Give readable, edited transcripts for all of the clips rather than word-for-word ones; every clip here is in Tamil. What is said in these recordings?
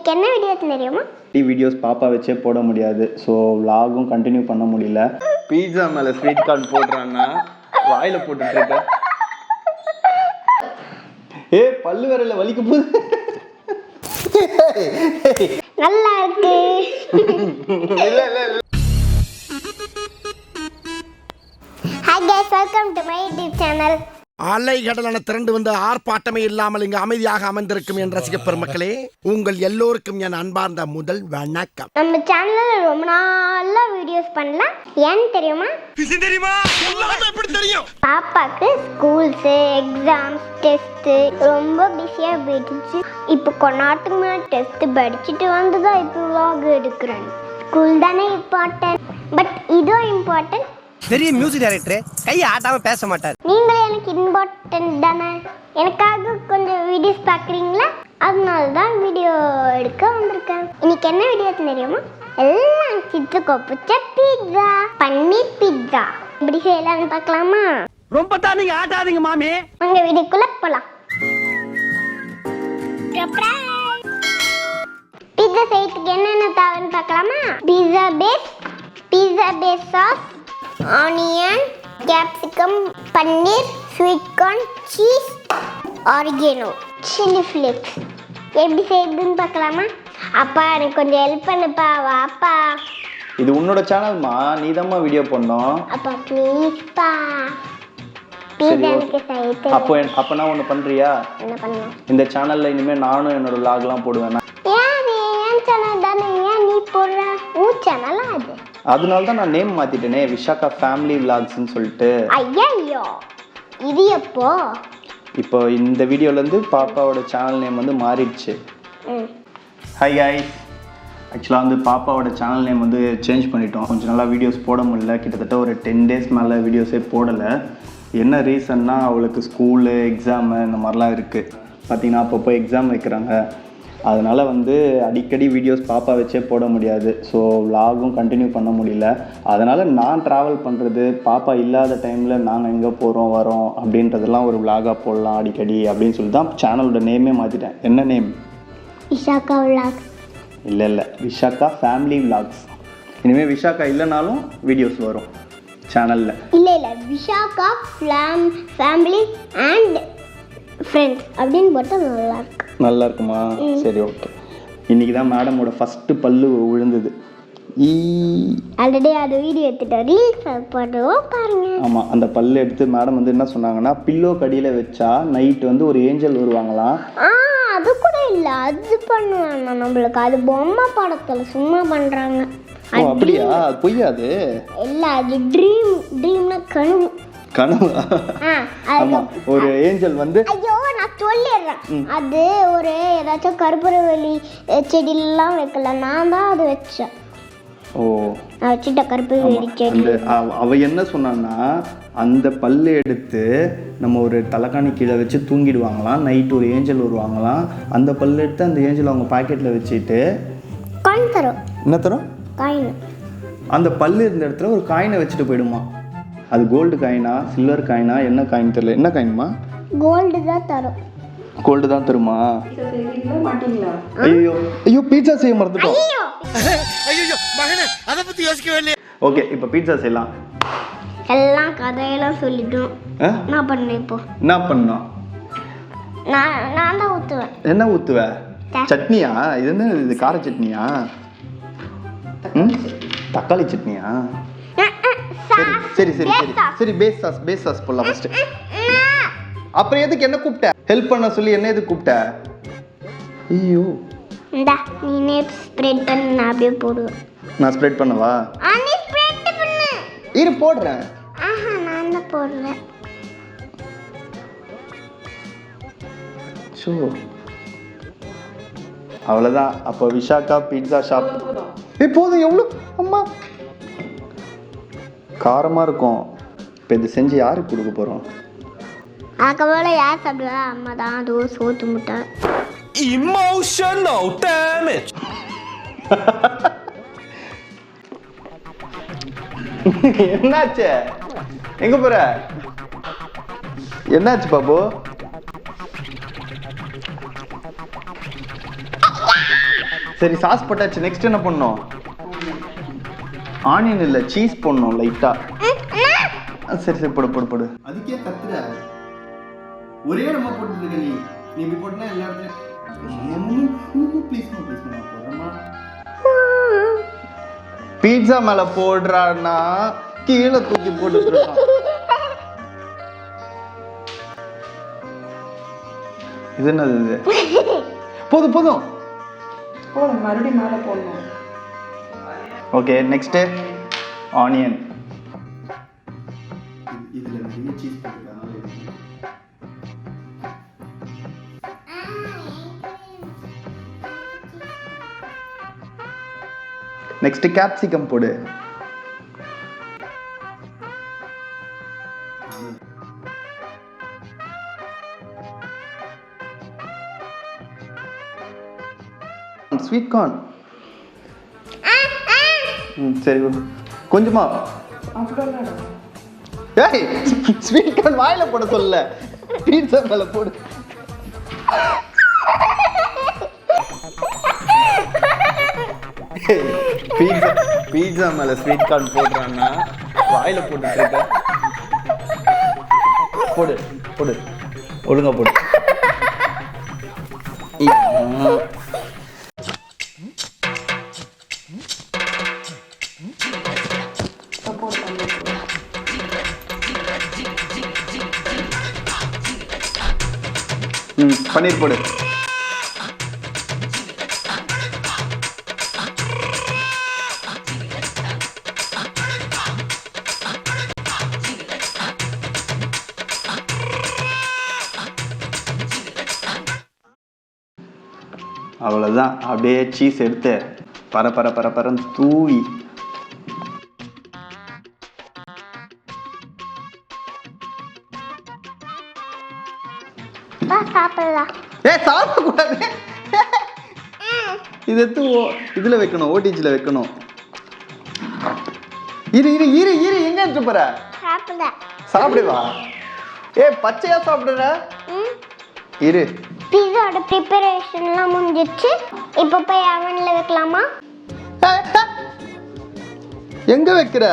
இன்னைக்கு என்ன வீடியோ தெரியுமா? வீடியோஸ் பாப்பா வச்சே போட முடியாது. ஸோ vlog-ம் கண்டினியூ பண்ண முடியல. பீட்சா மேலே ஸ்வீட் கார்ன் போடுறான்னா வாயில் போட்டுட்டு இருக்க. பல்லு விரல வலிக்க போகுது. நல்லா இருக்கு. இல்ல இல்ல இல்ல. Hi guys, welcome to my YouTube channel. அலை கடலான திரண்டு வந்து ஆர்ப்பாட்டமே இல்லாமல் இங்கு அமைதியாக அமர்ந்திருக்கும் என் ரசிக பெருமக்களே, உங்கள் எல்லோருக்கும் என் அன்பார்ந்த முதல் வணக்கம். நம்ம சேனல்ல ரொம்ப நாளா வீடியோஸ் பண்ணலாம். ஏன் தெரியுமா? தெரியுமா? எல்லாமே எப்படி தெரியும்? பாப்பாக்கு ஸ்கூல்ஸ், எக்ஸாம்ஸ், டெஸ்ட் ரொம்ப பிஸியா போயிடுச்சு. இப்போ கொண்டாட்டுக்கு முன்னாடி டெஸ்ட் படிச்சுட்டு வந்துதான் இப்போ vlog எடுக்கிறேன். ஸ்கூல் தானே இம்பார்ட்டன்ட், பட் இதுவும் இம்பார்ட்டன்ட். பெரிய மியூசிக் டைரக்டர் கையை ஆட்டாம பேச மாட்டார். நீங்களே எனக்கு இம்பார்ட்டன்ட் தானே. எனக்காக கொஞ்சம் வீடியோஸ் பார்க்குறீங்களா? அதனால தான் வீடியோ எடுக்க வந்திருக்கேன். இன்னைக்கு என்ன வீடியோ தெரியுமா? எல்லாம் கிட்ஸுக்கு பிடிச்ச பீட்சா, பன்னீர் பீட்சா இப்படி செய்யலாம்னு பார்க்கலாமா? ரொம்ப தான் நீங்க ஆட்டாதீங்க மாமி. உங்க வீடியோக்குள்ள போலாம். பீட்சா செய்யறதுக்கு என்னென்ன தேவைன்னு பார்க்கலாமா? Pizza base sauce, onion, capsicum, paneer, sweet corn, cheese, oregano, chilli flakes. எப்படி செய்யுதுன்னு பார்க்கலாமா? அப்பா எனக்கு கொஞ்சம் ஹெல்ப் பண்ணுப்பா, வாப்பா. இது உன்னோட சேனல்மா, நீ தான்மா வீடியோ பண்ணோம். அப்பா ப்ளீஸ்ப்பா, பீட்சா எனக்கு செய்ய தெரியும். அப்போ நான் ஒன்று பண்ணுறியா? என்ன பண்ணணும்? இந்த சேனலில் இனிமேல் நானும் என்னோட vlog-லாம் போடுவேன். ஏன் சேனல் தானே, ஏன் நீ போடுற? உன் சேனலா அது? அதனால தான் நான் நேம் மாற்றிட்டேனே, விஷாக்கா ஃபேமிலி விலாக்ஸ்ன்னு சொல்லிட்டு. ஐயோ, இது எப்போ? இப்போ இந்த வீடியோலேருந்து பாப்பாவோட சேனல் நேம் வந்து மாறிடுச்சு. ஹாய் காய்ஸ், ஆக்சுவலாக வந்து பாப்பாவோட சேனல் நேம் வந்து சேஞ்ச் பண்ணிட்டோம். கொஞ்சம் நல்லா வீடியோஸ் போட முடியல, கிட்டத்தட்ட ஒரு 10 days மேலே வீடியோஸே போடலை. என்ன ரீசன்னா அவளுக்கு ஸ்கூலு, எக்ஸாமு இந்த மாதிரிலாம் இருக்குது. பார்த்திங்கன்னா அப்பப்போ எக்ஸாம் வைக்கிறாங்க. அதனால் வந்து அடிக்கடி வீடியோஸ் பாப்பா வச்சே போட முடியாது. ஸோ vlog-ம் கண்டினியூ பண்ண முடியல. அதனால் நான் ட்ராவல் பண்ணுறது, பாப்பா இல்லாத டைமில் நாங்கள் எங்கே போகிறோம் வரோம் அப்படின்றதெல்லாம் ஒரு vlog-ஆக போடலாம் அடிக்கடி அப்படின்னு சொல்லி தான் சேனலோட நேமே மாற்றிட்டேன். என்ன நேம்? விஷாக்கா vlog. இல்லை, விஷாக்கா ஃபேமிலி விலாக்ஸ். இனிமேல் விஷாக்கா இல்லைனாலும் வீடியோஸ் வரும் சேனலில். இல்லை விஷாக்கா ஃபேமிலி அண்ட் ஃப்ரெண்ட்ஸ் அப்படின்னு போட்டால் நல்லா இருக்கு. நல்லா இருக்குமா? சரி, ஓகே. இன்னைக்கு தான் மேடமோட ஃபஸ்ட்டு பல்லு விழுந்தது. ஆல்ரெடி அது வீடியோ எடுத்துட்டோம், ரீல்ஸ் போடுவோம் பாருங்க. ஆமாம், அந்த பல்லு எடுத்து மேடம் வந்து என்ன சொன்னாங்கன்னா, பில்லோ கடியில் வச்சா நைட் வந்து ஒரு ஏஞ்சல் வருவாங்களாம். அது கூட இல்லை, அது பண்ணுவாங்க நம்மளுக்கு. அது பொம்மை படத்தில் சும்மா பண்ணுறாங்க. ஓ அப்படியா? பொய்யாது இல்லை, அது ட்ரீம்னா கனவு. ஆமா, ஒரு ஏஞ்சல் வந்து, ஐயோ நான் சொல்லிடுறேன். அது ஒரு ஏதாச்சும் கருப்பூரவள்ளி செடியெல்லாம் வைக்கல, நான் தான் அது வச்சேன். ஓ நான் வச்சுட்ட கருப்பூரவள்ளி செடி. அவ என்ன சொன்னான்னா, அந்த பல்லு எடுத்து நம்ம ஒரு தலைக்காணி கீழே வச்சு தூங்கிடுவாங்களாம். நைட் ஒரு ஏஞ்சல் வருவாங்களாம். அந்த பல்லு எடுத்து அந்த ஏஞ்சல் அவங்க பாக்கெட்டில் வச்சுட்டு காயின் தரும். என்ன தரும்? காயின். அந்த பல்லு இருந்த இடத்துல ஒரு காயினை வச்சுட்டு போயிடுமா. அது கோல்டு காயினா சில்வர் காயினா என்ன காயின் தெரியல. என்ன காயின்மா? கோல்டு தான் தரும். கோல்டு தான் தருமா? ஐயோ ஐயோ, பீட்சா செய்ய மறந்துட்டோம். ஐயோ மகனே, அத பத்தி யோசிக்கவே இல்லையே. ஓகே, இப்போ பீட்சா செய்யலாம். எல்லாம் கதையெல்லாம் சொல்லிட்டோம். என்ன பண்ணேன் இப்போ? என்ன பண்ணோம்? நான் தான் ஊற்றுவேன். என்ன ஊற்றுவ? சட்னியா? இது என்ன, இது கார சட்னியா? தக்காளி சட்னியா? சரி சரி சரி சரி, பேஸ் சாஸ் போடலாம் ஃபர்ஸ்ட். அப்புறம் எதுக்கு என்ன கூப்பிட்ட? ஹெல்ப் பண்ண சொல்லி என்ன எதுக்கு கூப்பிட்ட? ஐயோ, இந்தா நீனே ஸ்ப்ரெட் பண்ணு, நான் அப்படியே போடுவேன். நான் ஸ்ப்ரெட் பண்ணவா? நீ ஸ்ப்ரெட் பண்ணு. இரு போடுறேன். நான் தான் போடுறேன். ஸோ அவ்வளோதான். அப்போ விஷாக்கா பீட்சா ஷாப். போதும். எவ்வளோ அம்மா, காரமாக இருக்கும். இப்போ இது செஞ்சு யாருக்கு கொடுக்க போகிறோம்? அதுக்கப்புறம் யார் சாப்பிடுவா? அம்மா தான். அதோ சோத்து முட்டை. Emotional damage. என்னாச்சு? எங்க போற? என்னாச்சு பாபு? சரி சாஸ் போட்டாச்சு, நெக்ஸ்ட் என்ன பண்ணணும்? ஆனியன் இல்லை, சீஸ் போடணும் லைட்டா. சரி சரி போடு போடு போடு. அதுக்கே கத்துற, ஒரே இடமா போட்டுட்டு இருக்க நீ. நீ இப்படி போட்டனா எல்லா இடத்துலயும் ப்ளீஸ் போடுறமா. பீட்சா மேல போடுறான்னா கீழே தூக்கி போட்டுட்டு இருக்கான். இது என்னது இது? போதும் போதும் மறுபடியும் மேலே போடணும். Okay next onion. இதுல நிறைய சீஸ் போட்டுருக்காங்க. நெக்ஸ்ட் கேப்சிகம் போடு. Sweet corn. சரி கொஞ்சமா. ஏய் ஸ்வீட் கார்ன் வாயில போட சொல்லல, பீட்சா மேல போடு. பீட்சா மேல ஸ்வீட் கார்ன் போடுறான்னா வாயில போட்டுட்டு இருக்க. போடு போடு ஒழுங்கா போடு. பன்னீர் போடு. அவ்வளோதான், அப்படியே சீஸ் எடுத்து பர பர பர பரன்னு தூவி. சாப்பிடலாம். சாப்பிடக்கூடாது, இது எடுத்து இதுல வைக்கணும், ஓடிஜில வைக்கணும். இரு இரு இரு இரு, எங்க எடுத்து போற? சாப்பிடுவா. பச்சையா சாப்பிடுற? இரு. பீஸாவோட ப்ரிப்பரேஷன்லாம் முடிஞ்சிச்சு. இப்போ போய் அவன்ல வைக்கலாமா? எங்க வைக்கிற?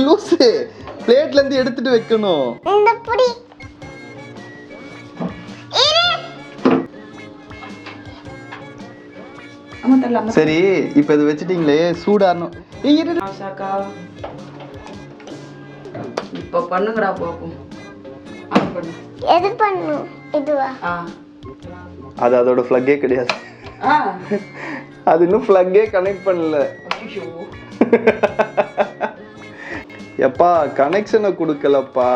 லூசு, பிளேட்ல இருந்து எடுத்துட்டு வைக்கணும். இந்த புடி. சரி இப்போ இது வச்சிட்டீங்களே, சூடாறணும். இப்போ பண்ணுங்கடா பாப்போம். எது பண்ணும்? இதுவா? அது அதோட ஃப்ளக்கே கிடையாது. அது இன்னும் ஃப்ளக்கே கனெக்ட் பண்ணல. எப்பா கனெக்ஷனை கொடுக்கலப்பா.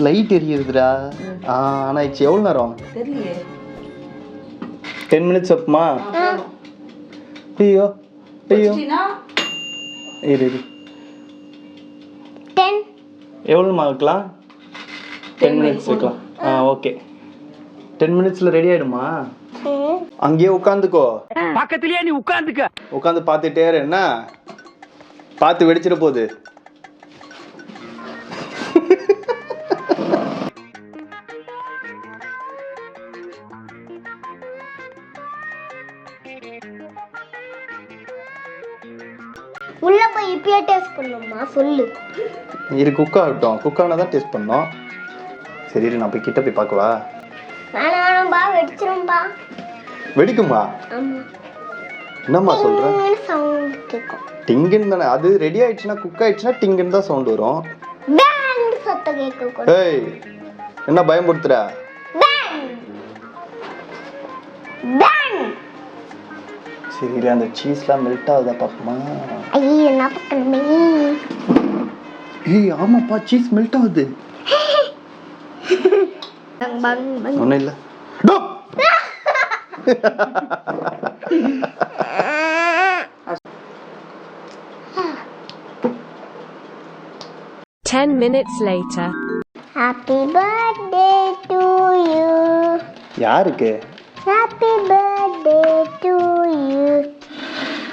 லைட் எரியுதுடா. ஆனா இது எவ்வளவு நேரம் தெரியலையே. 10 minutes அப்புமா? ஐயோ ஐயோ இரு இரு. 10 எவ்வளவு வைக்கலாம்? 10 minutes வைக்கலாம். ஓகே 10 minutesல ரெடி ஆயிடுமா? அங்கேயே உட்காந்துக்கோ, பக்கத்துலயே நீ உட்கார்ந்துக்க. உட்காந்து பார்த்துட்டே இரு. என்ன பார்த்து வெடிச்சிட போகுது. உள்ள போய் இப்பயே டேஸ்ட் பண்ணுமா? சொல்லு. இரு குக் ஆகட்டும், குக் ஆனால் தான் டேஸ்ட் பண்ணோம். சரி இரு, நான் போய் கிட்ட போய் பார்க்கவா? வேணாம்பா, வெடிச்சிரும்பா. வெடிக்குமா? ஆமா. என்னம்மா சொல்ற? சவுண்ட் கேட்கும். டிங்குன்னு தானே அது. ரெடி ஆயிடுச்சுன்னா, குக் ஆயிடுச்சுன்னா டிங்குன்னு தான் சவுண்ட் வரும். பேங் சத்தம் கேட்கும். ஏய் என்ன பயமுறுத்துற? Bang bang. சரி அந்த சீஸ்லாம் மெல்ட் ஆகுதா பாப்போமா? ஐயோ என்ன பக்கமே. ஏய் ஆமாப்பா, சீஸ் மெல்ட் ஆகுது. பங் பங் பங். ஒன்றும் இல்லை. 10 minutes later. Happy birthday to you. யாருக்கு? Happy birthday to you.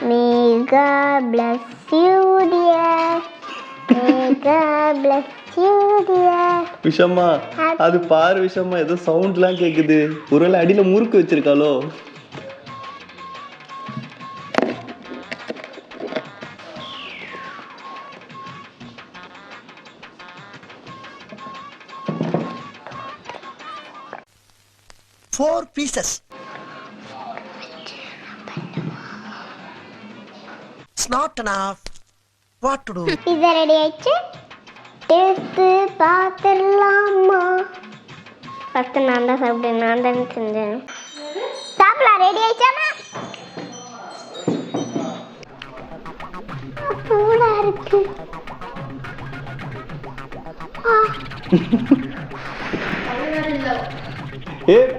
May God bless you, dear. May God bless you, dear. விஷமா அது பாரு விஷமா, ஏதோ சவுண்ட்லாம் கேக்குது. ஒருவேளை அடியில முறுக்கு வச்சிருக்காளோ? Four pieces. It's not enough. What to do? இது ரெடி ஆயிடுச்சு. டேஸ்ட் பார்த்துடலாமா? ஃபர்ஸ்ட் நான் தான் சாப்பிட்டேன், நான் தானே செஞ்சேன். சாப்பிடலாம். ரெடி ஆயிடுச்சாமா? சூடா இருக்கு.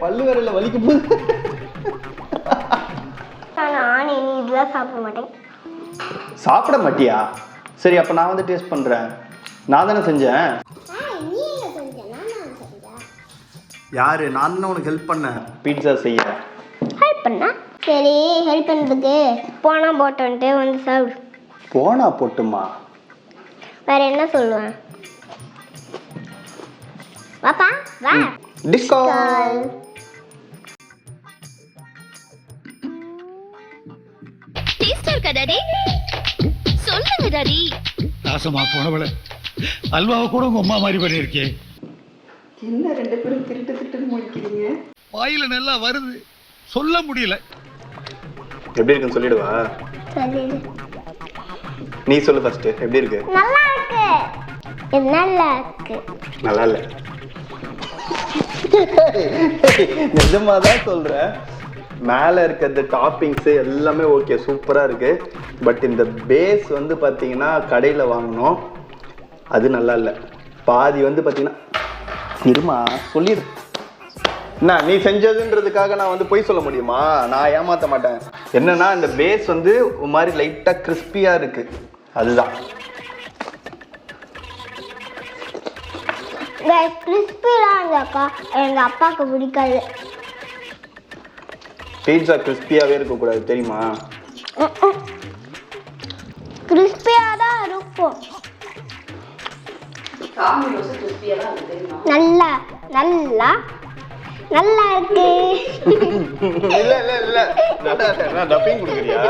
பல்லு வரல வலிக்கு போகுது. நான் இனி இதெல்லாம் சாப்பிட மாட்டேன். சாப்பிட மாட்டியா? சரி, அப்ப நான் வந்து டேஸ்ட் பண்றேன். நான் தானே செஞ்சேன். யாரு? நான் தான் உனக்கு ஹெல்ப் பண்ணேன் பீட்சா செய்ய. ஹெல்ப் பண்ணா? சரி, ஹெல்ப் பண்ணுறதுக்கு போனா போட்டோன்ட்டு வந்து சாப்பிடு. போனா போட்டுமா? வேற என்ன சொல்லுவேன்? பாப்பா வா. டிஸ்கோ. டேஸ்டா இருக்கா டாடி? சொல்லுங்க டாடி. நாசமா போனவள அல்வாவை கூட உங்க அம்மா மாதிரி பண்ணிருக்கே. என்ன ரெண்டு பேரும் திருட்டு முடிக்கிறீங்க? வாயில நல்லா வருது, சொல்ல முடியல. எப்படி இருக்குன்னு சொல்லிடுவா? சொல்லிடு. நீ சொல்லு ஃபர்ஸ்ட். எப்படி இருக்கு? நல்லா இருக்கு. இது நல்லா இருக்கு. நல்லா இல்ல. நிஜமாதான் சொல்றேன். மேலே இருக்கிற டாப்பிங்ஸு எல்லாமே ஓகே, சூப்பராக இருக்குது. பட் இந்த பேஸ் வந்து பார்த்தீங்கன்னா கடையில் வாங்கினோம், அது நல்லா இல்லை. பாதி வந்து பார்த்தீங்கன்னா இருமா சொல்லிடு. என்ன நீ செஞ்சதுன்றதுக்காக நான் வந்து பொய் சொல்ல முடியுமா? நான் ஏமாற்ற மாட்டேன். என்னன்னா இந்த பேஸ் வந்து ஒரு மாதிரி லைட்டாக கிறிஸ்பியாக இருக்குது, அதுதான். கிறிஸ்பிலாம் இருந்தாக்கா எங்கள் அப்பாவுக்கு பிடிக்காது. பீட்சா கிறிஸ்பியாகவே இருக்கக்கூடாது தெரியுமா? கிறிஸ்பியாக தான் இருக்கும். சாமி ரோஸ் கிறிஸ்பியாக தான் இருக்கு தெரியுமா? நல்லா நல்லா நல்லா இருக்கு. இல்ல இல்ல இல்ல, நான் டப்பிங் கொடுக்குறியா?